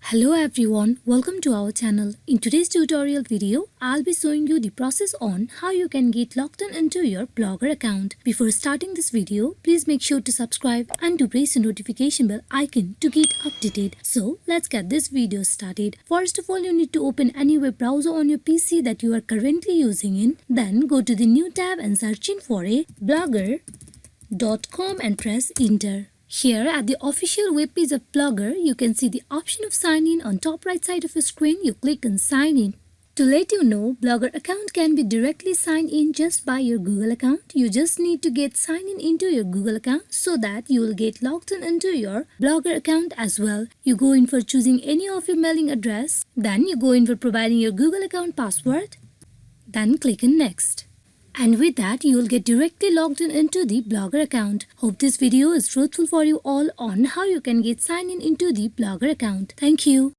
Hello everyone, welcome to our channel. In today's tutorial video, I'll be showing you the process on how you can get logged in into your Blogger account. Before starting this video, please make sure to subscribe and to press the notification bell icon to get updated. So let's get this video started. First of all, you need to open any web browser on your PC that you are currently using in. Then go to the new tab and search in for a blogger.com and press enter. Here at the official web page of Blogger, you can see the option of sign in on top right side of your screen. You click on sign in. To let you know, Blogger account can be directly signed in just by your Google account. You just need to get signed in into your Google account so that you will get logged in into your Blogger account as well. You go in for choosing any of your mailing address. Then you go in for providing your Google account password. Then click on next. And with that, you will get directly logged in into the Blogger account. Hope this video is truthful for you all on how you can get signed in into the Blogger account. Thank you.